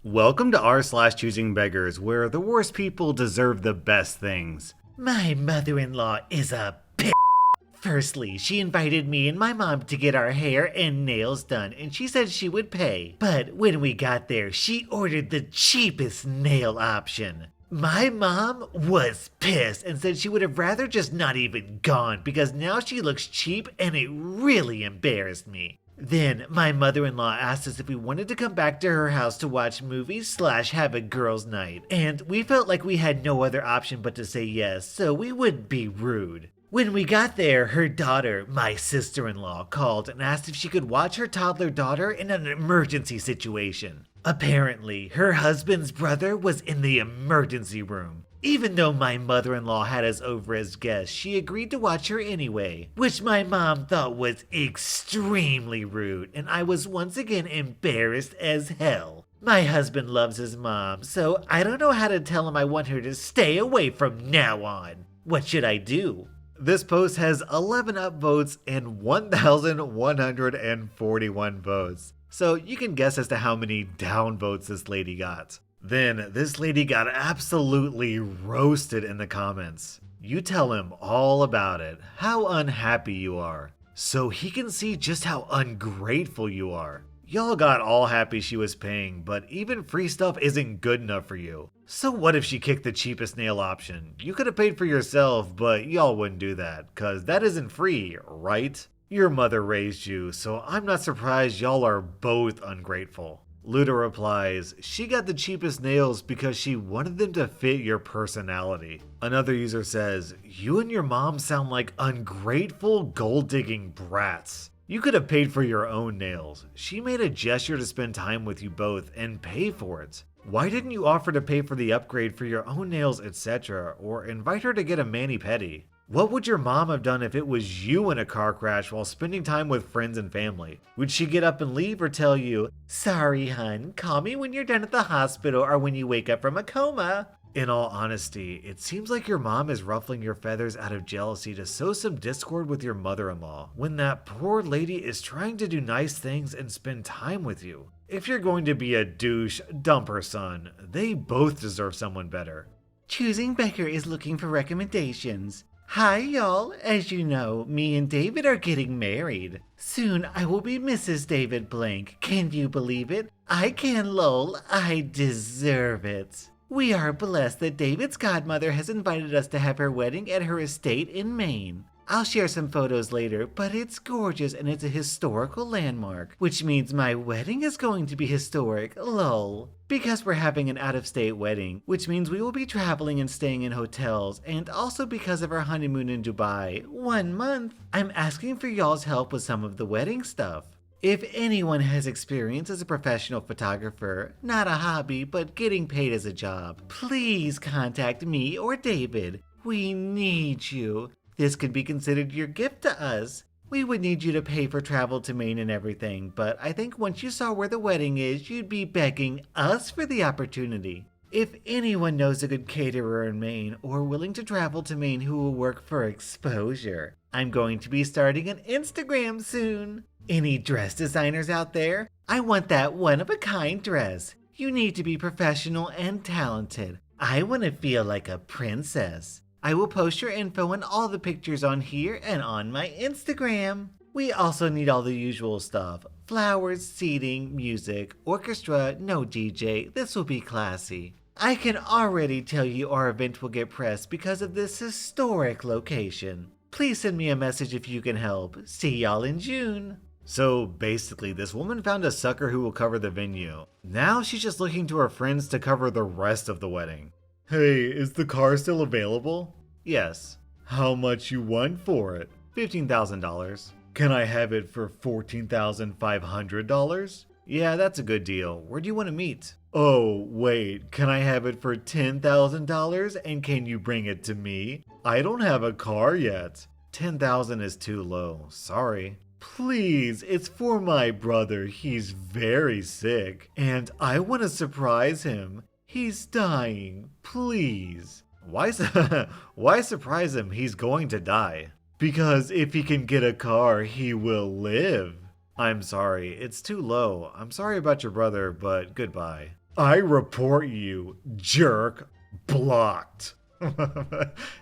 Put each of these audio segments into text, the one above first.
Welcome to r/Choosingbeggars, where the worst people deserve the best things. My mother-in-law is a bitch. Firstly, she invited me and my mom to get our hair and nails done, and she said she would pay. But when we got there, she ordered the cheapest nail option. My mom was pissed and said she would have rather just not even gone because now she looks cheap and it really embarrassed me. Then my mother-in-law asked us if we wanted to come back to her house to watch movies / have a girls' night, and we felt like we had no other option but to say yes, so we wouldn't be rude. When we got there, her daughter, my sister-in-law, called and asked if she could watch her toddler daughter in an emergency situation. Apparently, her husband's brother was in the emergency room. Even though my mother-in-law had us over as guests, she agreed to watch her anyway, which my mom thought was extremely rude, and I was once again embarrassed as hell. My husband loves his mom, so I don't know how to tell him I want her to stay away from now on. What should I do? This post has 11 upvotes and 1,141 votes, so you can guess as to how many downvotes this lady got. Then, this lady got absolutely roasted in the comments. You tell him all about it, how unhappy you are, so he can see just how ungrateful you are. Y'all got all happy she was paying, but even free stuff isn't good enough for you. So what if she kicked the cheapest nail option? You could have paid for yourself, but y'all wouldn't do that, cause that isn't free, right? Your mother raised you, so I'm not surprised y'all are both ungrateful. Luda replies, she got the cheapest nails because she wanted them to fit your personality. Another user says, you and your mom sound like ungrateful gold-digging brats. You could have paid for your own nails. She made a gesture to spend time with you both and pay for it. Why didn't you offer to pay for the upgrade for your own nails, etc., or invite her to get a mani-pedi? What would your mom have done if it was you in a car crash while spending time with friends and family? Would she get up and leave or tell you, sorry hun, call me when you're done at the hospital or when you wake up from a coma? In all honesty, it seems like your mom is ruffling your feathers out of jealousy to sow some discord with your mother-in-law, when that poor lady is trying to do nice things and spend time with you. If you're going to be a douche, dump her son. They both deserve someone better. Choosing Becker is looking for recommendations. Hi y'all, as you know, me and David are getting married. Soon I will be Mrs. David Blank. Can you believe it? I can, lol. I deserve it. We are blessed that David's godmother has invited us to have her wedding at her estate in Maine. I'll share some photos later, but it's gorgeous and it's a historical landmark, which means my wedding is going to be historic, lol. Because we're having an out-of-state wedding, which means we will be traveling and staying in hotels, and also because of our honeymoon in Dubai, 1 month, I'm asking for y'all's help with some of the wedding stuff. If anyone has experience as a professional photographer, not a hobby, but getting paid as a job, please contact me or David. We need you. This could be considered your gift to us. We would need you to pay for travel to Maine and everything, but I think once you saw where the wedding is, you'd be begging us for the opportunity. If anyone knows a good caterer in Maine or willing to travel to Maine who will work for exposure, I'm going to be starting an Instagram soon. Any dress designers out there? I want that one-of-a-kind dress. You need to be professional and talented. I want to feel like a princess. I will post your info and all the pictures on here and on my Instagram. We also need all the usual stuff. Flowers, seating, music, orchestra, no DJ. This will be classy. I can already tell you our event will get pressed because of this historic location. Please send me a message if you can help. See y'all in June. So basically, this woman found a sucker who will cover the venue. Now she's just looking to her friends to cover the rest of the wedding. Hey, is the car still available? Yes. How much you want for it? $15,000. Can I have it for $14,500? Yeah, that's a good deal. Where do you want to meet? Oh, wait, can I have it for $10,000 and can you bring it to me? I don't have a car yet. $10,000 is too low, sorry. Please, it's for my brother. He's very sick and I want to surprise him. He's dying, please. Why surprise him? He's going to die. Because if he can get a car, he will live. I'm sorry, it's too low. I'm sorry about your brother, but goodbye. I report you, jerk, blocked.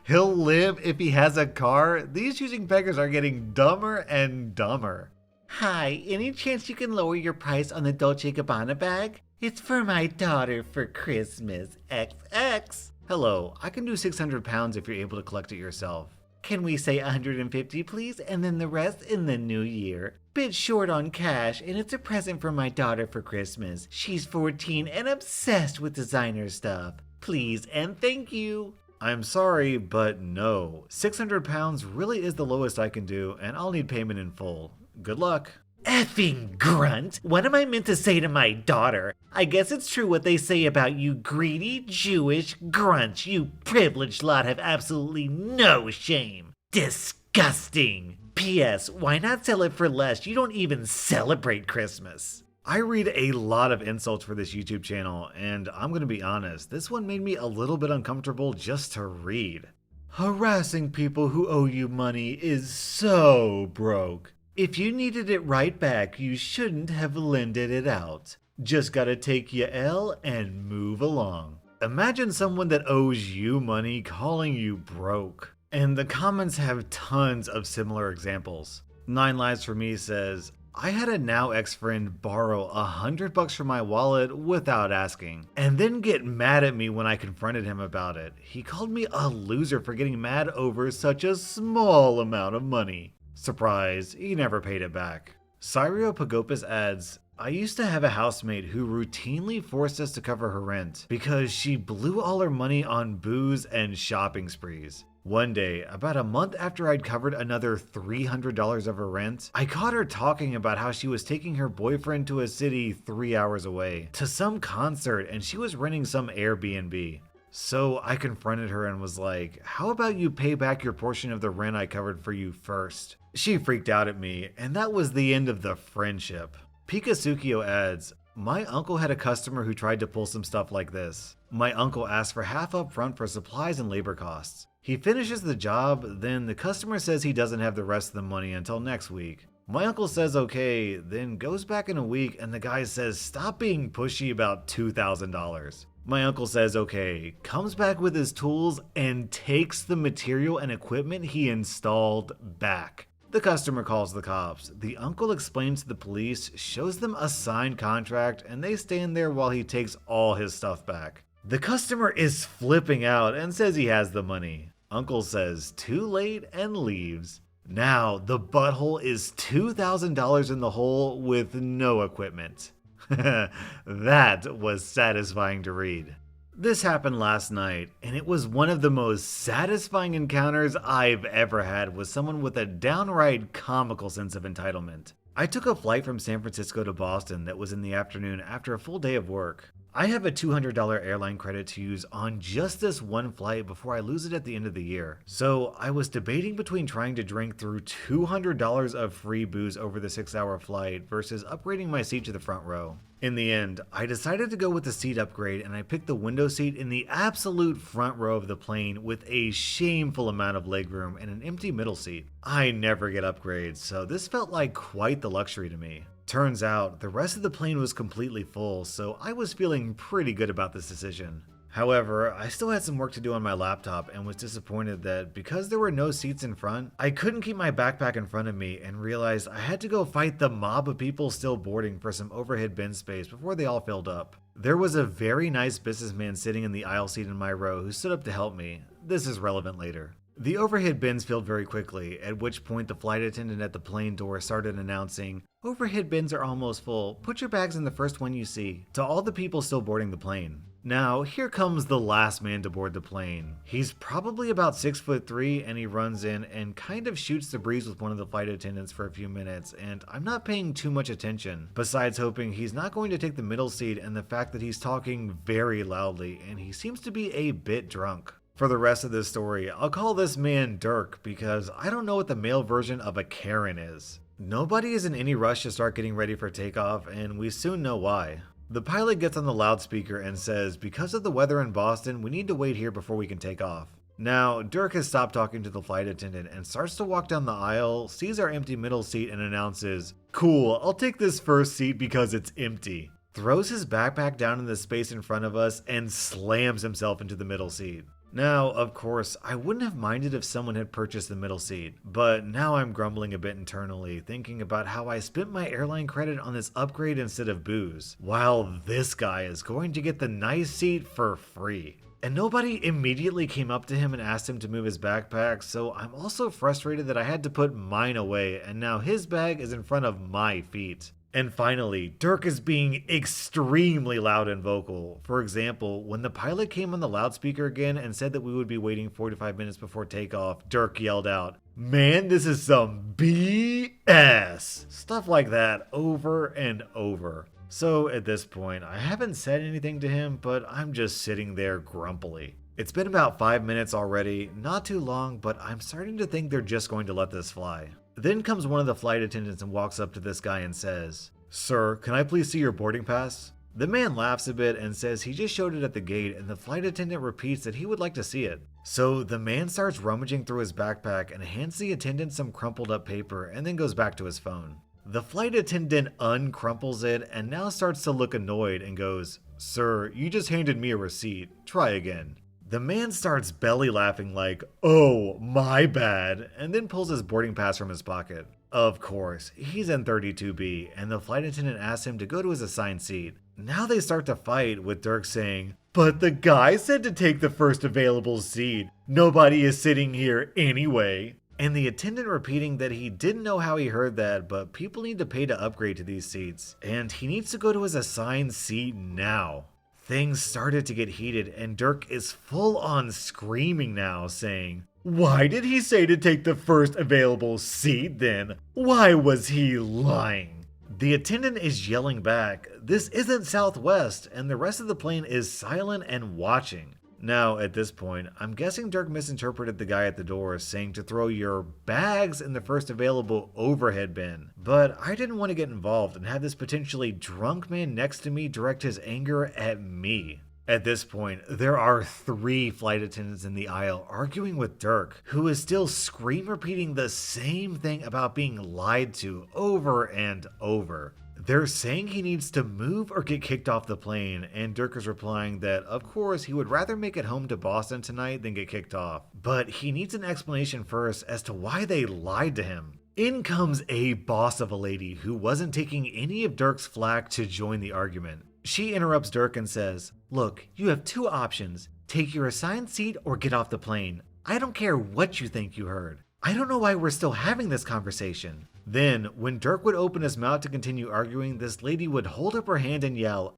He'll live if he has a car. These choosing beggars are getting dumber and dumber. Hi, any chance you can lower your price on the Dolce & Gabbana bag? It's for my daughter for Christmas. XX. Hello, I can do 600 pounds if you're able to collect it yourself. Can we say 150 please, and then the rest in the new year? Bit short on cash, and it's a present for my daughter for Christmas. She's 14 and obsessed with designer stuff. Please and thank you. I'm sorry, but no. 600 pounds really is the lowest I can do, and I'll need payment in full. Good luck. Effing grunt! What am I meant to say to my daughter? I guess it's true what they say about you greedy Jewish grunts. You privileged lot have absolutely no shame. Disgusting! P.S. Why not sell it for less? You don't even celebrate Christmas. I read a lot of insults for this YouTube channel, and I'm gonna be honest, this one made me a little bit uncomfortable just to read. Harassing people who owe you money is so broke. If you needed it right back, you shouldn't have lended it out. Just gotta take your L and move along. Imagine someone that owes you money calling you broke. And the comments have tons of similar examples. 9 Lives for Me says, I had a now ex-friend borrow $100 from my wallet without asking, and then get mad at me when I confronted him about it. He called me a loser for getting mad over such a small amount of money. Surprise, he never paid it back. Cyrio Pagopis adds, I used to have a housemate who routinely forced us to cover her rent because she blew all her money on booze and shopping sprees. One day, about a month after I'd covered another $300 of her rent, I caught her talking about how she was taking her boyfriend to a city 3 hours away to some concert, and she was renting some Airbnb. So I confronted her and was like, how about you pay back your portion of the rent I covered for you first? She freaked out at me, and that was the end of the friendship. Pikasukio adds, my uncle had a customer who tried to pull some stuff like this. My uncle asked for half up front for supplies and labor costs. He finishes the job, then the customer says he doesn't have the rest of the money until next week. My uncle says okay, then goes back in a week and the guy says stop being pushy about $2,000. My uncle says okay, comes back with his tools and takes the material and equipment he installed back. The customer calls the cops. The uncle explains to the police, shows them a signed contract, and they stand there while he takes all his stuff back. The customer is flipping out and says he has the money. Uncle says too late and leaves. Now the butthole is $2,000 in the hole with no equipment. That was satisfying to read. This happened last night, and it was one of the most satisfying encounters I've ever had with someone with a downright comical sense of entitlement. I took a flight from San Francisco to Boston that was in the afternoon after a full day of work. I have a $200 airline credit to use on just this one flight before I lose it at the end of the year. So I was debating between trying to drink through $200 of free booze over the 6-hour flight versus upgrading my seat to the front row. In the end, I decided to go with the seat upgrade, and I picked the window seat in the absolute front row of the plane with a shameful amount of legroom and an empty middle seat. I never get upgrades, so this felt like quite the luxury to me. Turns out, the rest of the plane was completely full, so I was feeling pretty good about this decision. However, I still had some work to do on my laptop and was disappointed that because there were no seats in front, I couldn't keep my backpack in front of me and realized I had to go fight the mob of people still boarding for some overhead bin space before they all filled up. There was a very nice businessman sitting in the aisle seat in my row who stood up to help me. This is relevant later. The overhead bins filled very quickly, at which point the flight attendant at the plane door started announcing, "Overhead bins are almost full. Put your bags in the first one you see," to all the people still boarding the plane. Now, here comes the last man to board the plane. He's probably about 6'3", and he runs in and kind of shoots the breeze with one of the flight attendants for a few minutes, and I'm not paying too much attention, besides hoping he's not going to take the middle seat and the fact that he's talking very loudly, and he seems to be a bit drunk. For the rest of this story, I'll call this man Dirk because I don't know what the male version of a Karen is. Nobody is in any rush to start getting ready for takeoff, and we soon know why. The pilot gets on the loudspeaker and says, because of the weather in Boston, we need to wait here before we can take off. Now, Dirk has stopped talking to the flight attendant and starts to walk down the aisle, sees our empty middle seat and announces, "Cool, I'll take this first seat because it's empty." throws his backpack down in the space in front of us, and slams himself into the middle seat. Now, of course, I wouldn't have minded if someone had purchased the middle seat, but now I'm grumbling a bit internally, thinking about how I spent my airline credit on this upgrade instead of booze, while this guy is going to get the nice seat for free. And nobody immediately came up to him and asked him to move his backpack, so I'm also frustrated that I had to put mine away, and now his bag is in front of my feet. And finally, Dirk is being extremely loud and vocal. For example, when the pilot came on the loudspeaker again and said that we would be waiting 45 minutes before takeoff, Dirk yelled out, "Man, this is some BS!" Stuff like that over and over. So at this point, I haven't said anything to him, but I'm just sitting there grumpily. It's been about 5 minutes already, not too long, but I'm starting to think they're just going to let this fly. Then comes one of the flight attendants and walks up to this guy and says, "Sir, can I please see your boarding pass?" The man laughs a bit and says he just showed it at the gate, and the flight attendant repeats that he would like to see it. So the man starts rummaging through his backpack and hands the attendant some crumpled up paper and then goes back to his phone. The flight attendant uncrumples it and now starts to look annoyed and goes, "Sir, you just handed me a receipt. Try again." The man starts belly laughing like, "Oh, my bad," and then pulls his boarding pass from his pocket. Of course, he's in 32B, and the flight attendant asks him to go to his assigned seat. Now they start to fight, with Dirk saying, "But the guy said to take the first available seat. Nobody is sitting here anyway." And the attendant repeating that he didn't know how he heard that, but people need to pay to upgrade to these seats, and he needs to go to his assigned seat now. Things started to get heated, and Dirk is full on screaming now, saying, "Why did he say to take the first available seat then? Why was he lying?" The attendant is yelling back, "This isn't Southwest," and the rest of the plane is silent and watching. Now, at this point, I'm guessing Dirk misinterpreted the guy at the door saying to throw your bags in the first available overhead bin. But I didn't want to get involved and have this potentially drunk man next to me direct his anger at me. At this point, there are 3 flight attendants in the aisle arguing with Dirk, who is still scream repeating the same thing about being lied to over and over. They're saying he needs to move or get kicked off the plane, and Dirk is replying that, of course, he would rather make it home to Boston tonight than get kicked off. But he needs an explanation first as to why they lied to him. In comes a boss of a lady who wasn't taking any of Dirk's flack to join the argument. She interrupts Dirk and says, "Look, you have 2 options. Take your assigned seat or get off the plane. I don't care what you think you heard. I don't know why we're still having this conversation." Then, when Dirk would open his mouth to continue arguing, this lady would hold up her hand and yell,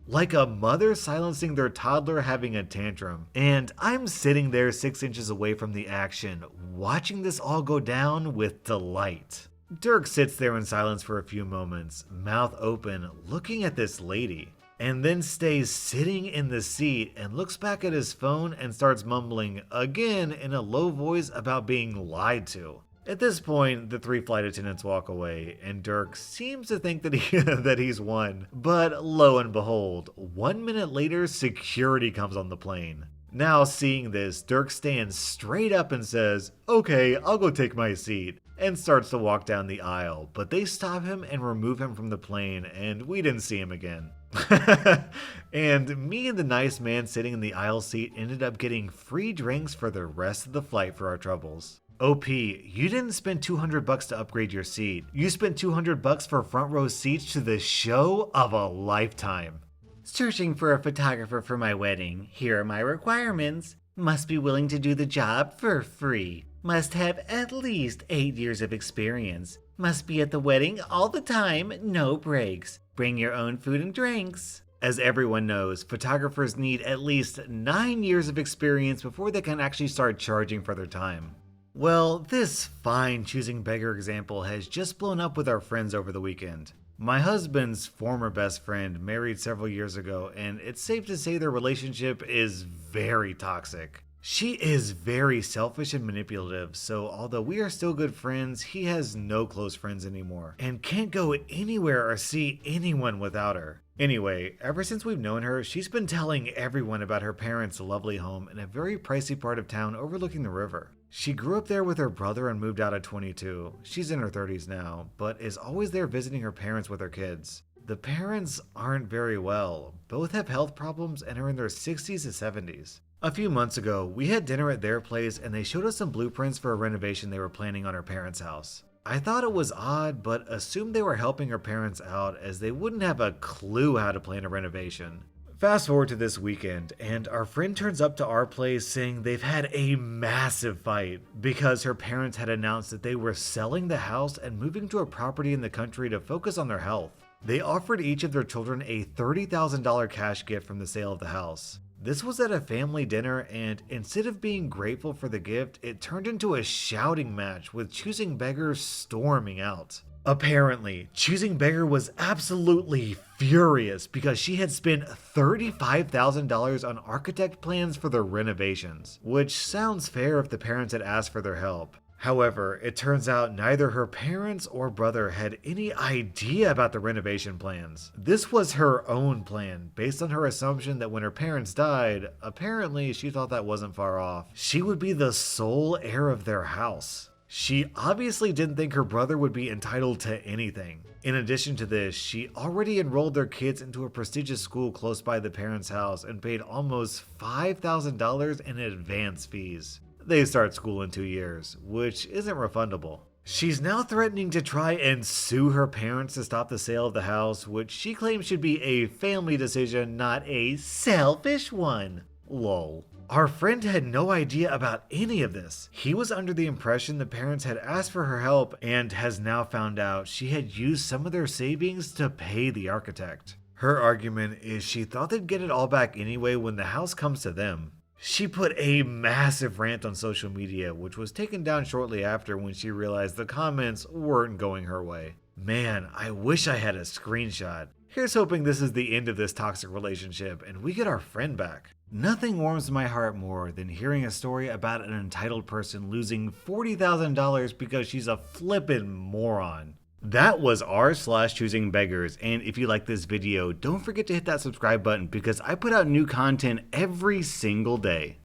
like a mother silencing their toddler having a tantrum. And I'm sitting there 6 inches away from the action, watching this all go down with delight. Dirk sits there in silence for a few moments, mouth open, looking at this lady, and then stays sitting in the seat and looks back at his phone and starts mumbling again in a low voice about being lied to. At this point, the 3 flight attendants walk away, and Dirk seems to think that that he's won. But lo and behold, 1 minute later, security comes on the plane. Now seeing this, Dirk stands straight up and says, "Okay, I'll go take my seat," and starts to walk down the aisle, but they stop him and remove him from the plane, and we didn't see him again. And me and the nice man sitting in the aisle seat ended up getting free drinks for the rest of the flight for our troubles. OP, you didn't spend $200 to upgrade your seat. You spent $200 for front row seats to the show of a lifetime. Searching for a photographer for my wedding. Here are my requirements. Must be willing to do the job for free. Must have at least 8 years of experience. Must be at the wedding all the time, no breaks. Bring your own food and drinks. As everyone knows, photographers need at least 9 years of experience before they can actually start charging for their time. Well, this fine choosing beggar example has just blown up with our friends over the weekend. My husband's former best friend married several years ago, and it's safe to say their relationship is very toxic. She is very selfish and manipulative, so although we are still good friends, he has no close friends anymore, and can't go anywhere or see anyone without her. Anyway, ever since we've known her, she's been telling everyone about her parents' lovely home in a very pricey part of town overlooking the river. She grew up there with her brother and moved out at 22. She's in her 30s now, but is always there visiting her parents with her kids. The parents aren't very well. Both have health problems and are in their 60s to 70s. A few months ago, we had dinner at their place and they showed us some blueprints for a renovation they were planning on her parents' house. I thought it was odd, but assumed they were helping her parents out as they wouldn't have a clue how to plan a renovation. Fast forward to this weekend, and our friend turns up to our place saying they've had a massive fight because her parents had announced that they were selling the house and moving to a property in the country to focus on their health. They offered each of their children a $30,000 cash gift from the sale of the house. This was at a family dinner, and instead of being grateful for the gift, it turned into a shouting match with Choosing Beggars storming out. Apparently, Choosing Beggar was absolutely furious because she had spent $35,000 on architect plans for their renovations, which sounds fair if the parents had asked for their help. However, it turns out neither her parents or brother had any idea about the renovation plans. This was her own plan, based on her assumption that when her parents died, apparently she thought that wasn't far off, she would be the sole heir of their house. She obviously didn't think her brother would be entitled to anything. In addition to this, she already enrolled their kids into a prestigious school close by the parents' house and paid almost $5,000 in advance fees. They start school in 2 years, which isn't refundable. She's now threatening to try and sue her parents to stop the sale of the house, which she claims should be a family decision, not a selfish one. Lol. Our friend had no idea about any of this. He was under the impression the parents had asked for her help and has now found out she had used some of their savings to pay the architect. Her argument is she thought they'd get it all back anyway when the house comes to them. She put a massive rant on social media, which was taken down shortly after when she realized the comments weren't going her way. Man, I wish I had a screenshot. Here's hoping this is the end of this toxic relationship and we get our friend back. Nothing warms my heart more than hearing a story about an entitled person losing $40,000 because she's a flippin' moron. That was rSlash/Choosingbeggars, and if you like this video, don't forget to hit that subscribe button because I put out new content every single day.